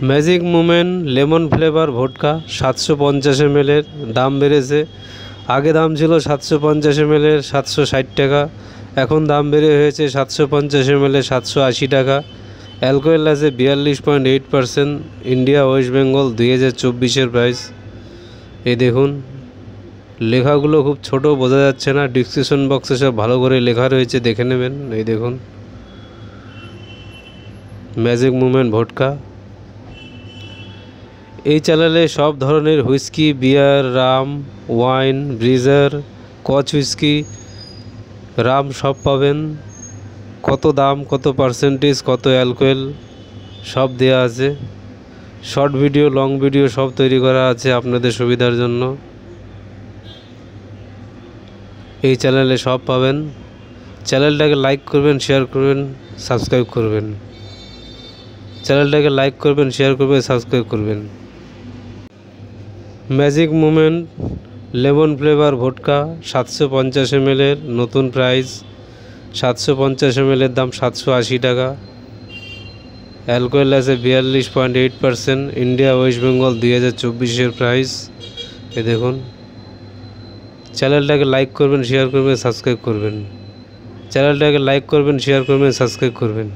Magic moment lemon flavour vodka 750 ml এর দাম বেড়েছে। আগে দাম ছিল 750 ml এর 760 টাকা, এখন দাম বেড়ে হয়েছে 750 ml এর 780 টাকা। অ্যালকোহল আছে 42.8%। ইন্ডিয়া ওয়েস্ট বেঙ্গল 2024-এর প্রাইস। এই দেখুন লেখাগুলো খুব ছোট, বোঝা যাচ্ছে না, ডিসক্রিপশন বক্সে সব ভালো করে লেখা রয়েছে, দেখে নেবেন। এই দেখুন ম্যাজিক মুমেন্ট ভোডকা। এই চ্যানেলে সব ধরনের হুইস্কি, বিয়ার, রাম, ওয়াইন, ব্রিজার, কচ হুইস্কি, রাম সব পাবেন। কত দাম, কত পার্সেন্টেজ, কত অ্যালকোহল সব দেওয়া আছে। শর্ট ভিডিও, লং ভিডিও সব তৈরি করা আছে আপনাদের সুবিধার জন্য। এই চ্যানেলে সব পাবেন। চ্যানেলটাকে লাইক করবেন, শেয়ার করবেন, সাবস্ক্রাইব করবেন। চ্যানেলটাকে লাইক করবেন, শেয়ার করবেন, সাবস্ক্রাইব করবেন। Magic moment lemon flavour vodka 750 ml এর নতুন প্রাইস। 750 ml এর দাম 780 টাকা। অ্যালকোহল আছে 42.8%। ইন্ডিয়া ওয়েস্ট বেঙ্গল 2024-এর প্রাইস। এ দেখুন চ্যানেলটাকে লাইক করবেন, শেয়ার করবেন, সাবস্ক্রাইব করবেন। চ্যানেলটাকে লাইক করবেন, শেয়ার করবেন, সাবস্ক্রাইব করবেন।